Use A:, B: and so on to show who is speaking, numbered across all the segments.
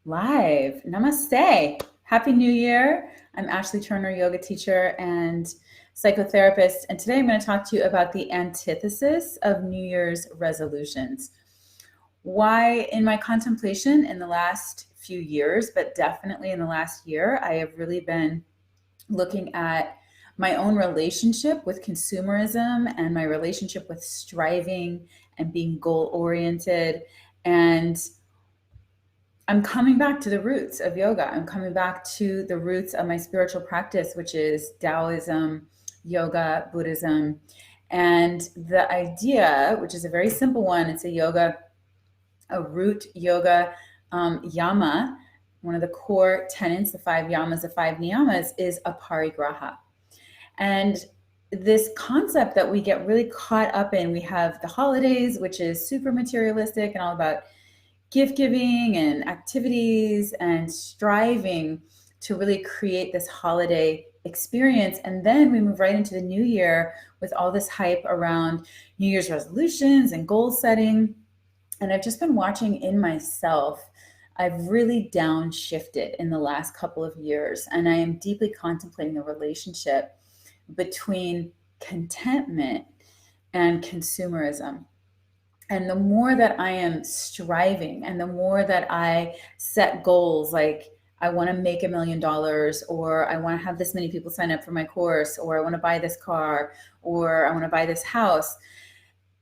A: Live. Namaste. Happy New Year. I'm Ashley Turner, yoga teacher and psychotherapist. And today I'm going to talk to you about the antithesis of New Year's resolutions. Why, in my contemplation in the last few years, but definitely in the last year, I have really been looking at my own relationship with consumerism and my relationship with striving and being goal-oriented. And I'm coming back to the roots of yoga. I'm coming back to the roots of my spiritual practice, which is Taoism, yoga, Buddhism. And the idea, which is a very simple one, it's a root yoga yama. One of the core tenets, the 5 yamas, the 5 niyamas, is aparigraha. And this concept that we get really caught up in, we have the holidays, which is super materialistic and all about gift giving and activities and striving to really create this holiday experience. And then we move right into the new year with all this hype around New Year's resolutions and goal setting. And I've just been watching in myself, I've really downshifted in the last couple of years. And I am deeply contemplating the relationship between contentment and consumerism. And the more that I am striving and the more that I set goals, like I want to make $1 million, or I want to have this many people sign up for my course, or I want to buy this car, or I want to buy this house.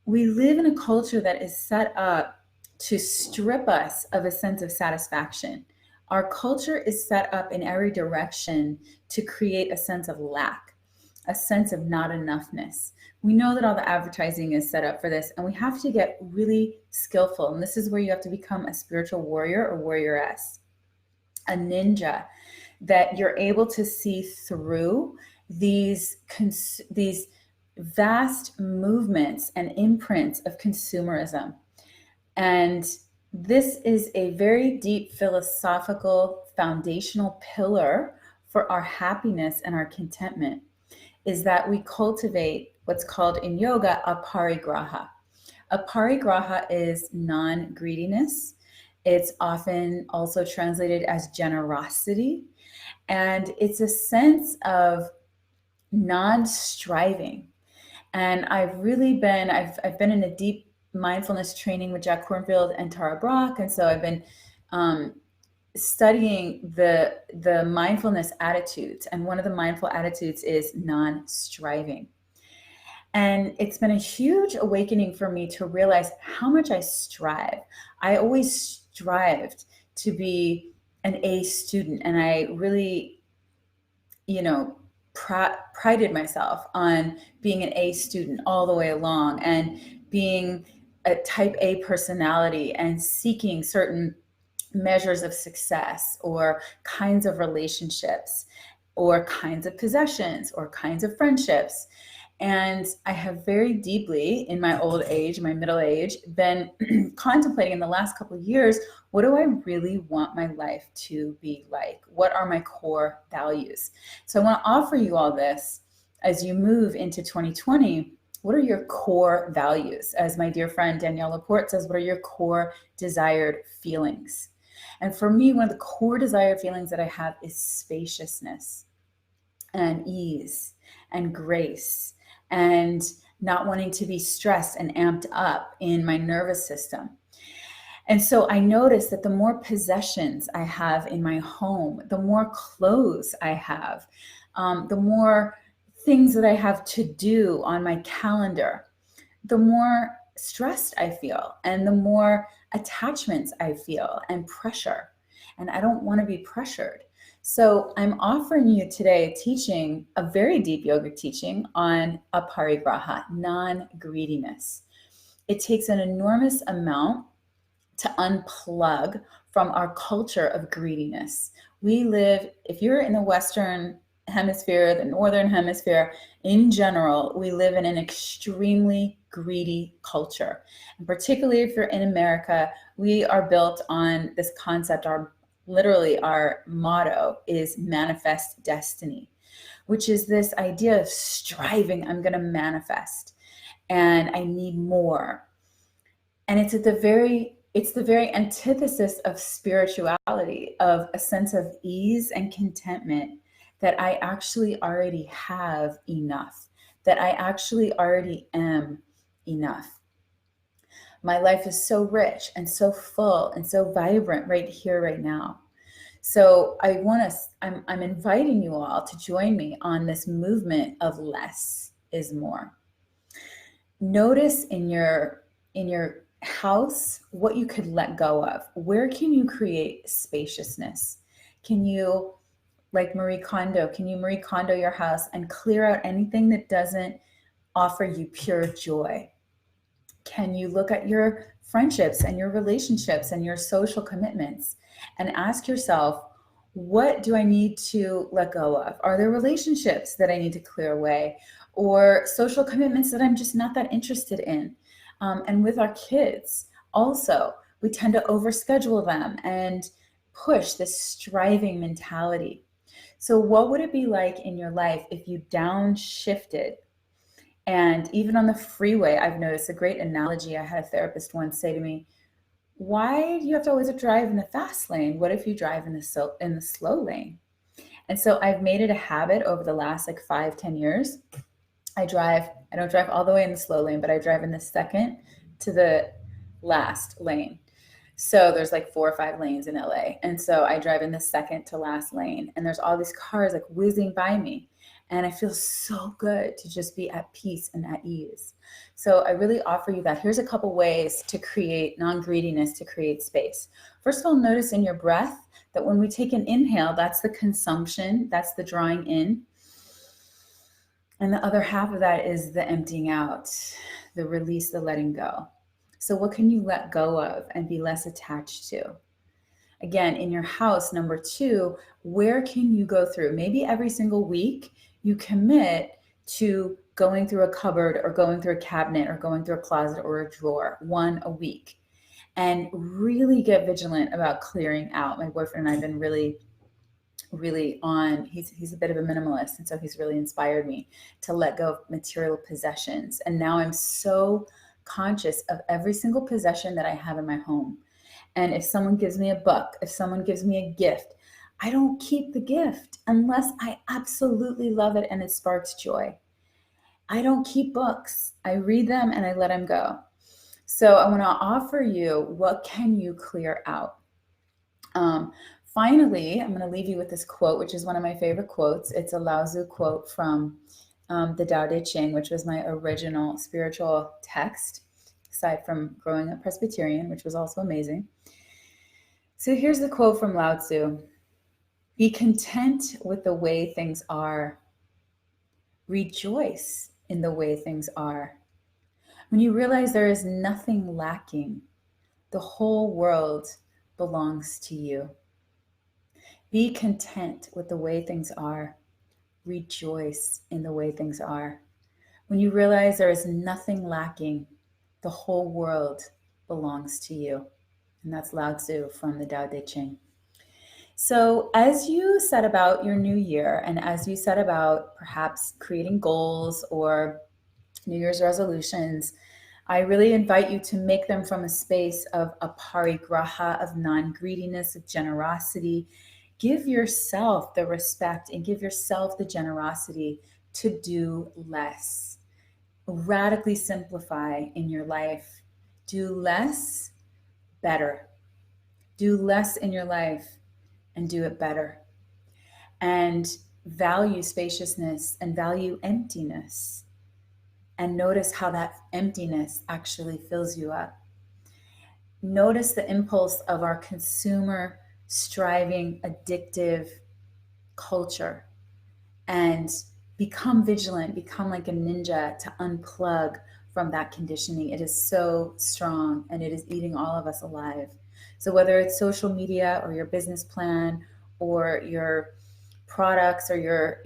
A: We live in a culture that is set up to strip us of a sense of satisfaction. Our culture is set up in every direction to create a sense of lack, a sense of not enoughness. We know that all the advertising is set up for this, and we have to get really skillful. And this is where you have to become a spiritual warrior or warrioress, a ninja, that you're able to see through these vast movements and imprints of consumerism. And this is a very deep philosophical foundational pillar for our happiness and our contentment, is that we cultivate what's called in yoga aparigraha. Aparigraha is non-greediness. It's often also translated as generosity. And it's a sense of non-striving. And I've been in a deep mindfulness training with Jack Kornfield and Tara Brach. And so I've been studying the mindfulness attitudes, and one of the mindful attitudes is non-striving. And it's been a huge awakening for me to realize how much I strive. I always strived to be an A student, and I really, prided myself on being an A student all the way along, and being a type A personality and seeking certain measures of success or kinds of relationships or kinds of possessions or kinds of friendships. And I have very deeply in my old age, my middle age, been contemplating in the last couple of years, what do I really want my life to be like? What are my core values? So I want to offer you all this as you move into 2020. What are your core values? As my dear friend Danielle Laporte says, what are your core desired feelings? And for me, one of the core desired feelings that I have is spaciousness and ease and grace, and not wanting to be stressed and amped up in my nervous system. And so I noticed that the more possessions I have in my home, the more clothes I have, the more things that I have to do on my calendar, the more stressed I feel, and the more attachments I feel and pressure. And I don't want to be pressured. So I'm offering you today a very deep yoga teaching on aparigraha, non-greediness. It takes an enormous amount to unplug from our culture of greediness. If you're in the Western hemisphere, the Northern hemisphere, in general, we live in an extremely greedy culture. And particularly if you're in America, we are built on this concept, our motto is manifest destiny, which is this idea of striving. I'm going to manifest and I need more. And it's It's the very antithesis of spirituality, of a sense of ease and contentment, that I actually already have enough, that I actually already am enough. My life is so rich and so full and so vibrant right here, right now. So I'm inviting you all to join me on this movement of less is more. Notice in your house what you could let go of. Where can you create spaciousness? Can you, like Marie Kondo, can you Marie Kondo your house and clear out anything that doesn't offer you pure joy? Can you look at your friendships and your relationships and your social commitments and ask yourself, what do I need to let go of? Are there relationships that I need to clear away, or social commitments that I'm just not that interested in? And with our kids, also, we tend to overschedule them and push this striving mentality. So, what would it be like in your life if you downshifted? And even on the freeway, I've noticed a great analogy. I had a therapist once say to me, why do you have to always drive in the fast lane? What if you drive in the slow lane? And so I've made it a habit over the last like 5-10 years. I don't drive all the way in the slow lane, but I drive in the second to the last lane. So there's like 4 or 5 lanes in LA. And so I drive in the second to last lane, and there's all these cars like whizzing by me. And I feel so good to just be at peace and at ease. So I really offer you that. Here's a couple ways to create non-greediness, to create space. First of all, notice in your breath that when we take an inhale, that's the consumption, that's the drawing in. And the other half of that is the emptying out, the release, the letting go. So what can you let go of and be less attached to? Again, in your house, number 2, where can you go through? Maybe every single week you commit to going through a cupboard or going through a cabinet or going through a closet or a drawer, 1 a week, and really get vigilant about clearing out. My boyfriend and I have been really he's a bit of a minimalist, and so he's really inspired me to let go of material possessions. And now I'm so conscious of every single possession that I have in my home. And if someone gives me a book, if someone gives me a gift, I don't keep the gift unless I absolutely love it and it sparks joy. I don't keep books. I read them and I let them go. So I want to offer you, what can you clear out? Finally, I'm going to leave you with this quote, which is one of my favorite quotes. It's a Lao Tzu quote from the Tao Te Ching, which was my original spiritual text, aside from growing up Presbyterian, which was also amazing. So here's the quote from Lao Tzu. Be content with the way things are. Rejoice in the way things are. When you realize there is nothing lacking, the whole world belongs to you. Be content with the way things are. Rejoice in the way things are. When you realize there is nothing lacking, the whole world belongs to you. And that's Lao Tzu from the Tao Te Ching. So as you set about your new year, and as you set about perhaps creating goals or New Year's resolutions, I really invite you to make them from a space of aparigraha, of non-greediness, of generosity. Give yourself the respect and give yourself the generosity to do less. Radically simplify in your life. Do less, better. Do less in your life and do it better. And value spaciousness and value emptiness. And notice how that emptiness actually fills you up. Notice the impulse of our consumer, striving, addictive culture, and become vigilant, become like a ninja to unplug from that conditioning. It is so strong and it is eating all of us alive. So whether it's social media or your business plan or your products or your,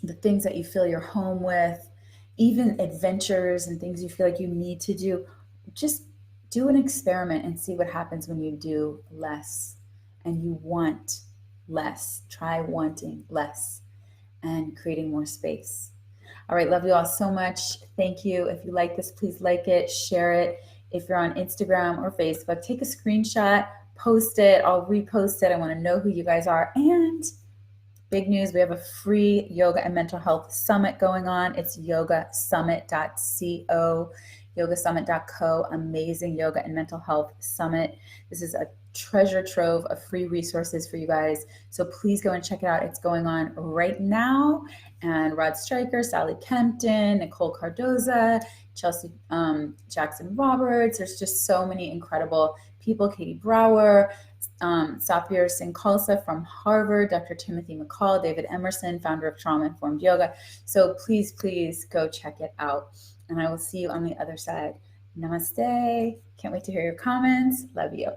A: the things that you fill your home with, even adventures and things you feel like you need to do, just do an experiment and see what happens when you do less and you want less. Try wanting less and creating more space. All right, love you all so much. Thank you. If you like this, please like it, share it. If you're on Instagram or Facebook, take a screenshot, post it. I'll repost it. I want to know who you guys are. And big news, we have a free yoga and mental health summit going on. It's yogasummit.co, yogasummit.co, amazing yoga and mental health summit. This is a treasure trove of free resources for you guys. So please go and check it out. It's going on right now. And Rod Stryker, Sally Kempton, Nicole Cardoza, Chelsea Jackson Roberts. There's just so many incredible people. Katie Brower, Sapir Singh Khalsa from Harvard, Dr. Timothy McCall, David Emerson, founder of Trauma Informed Yoga. So please, please go check it out. And I will see you on the other side. Namaste. Can't wait to hear your comments. Love you.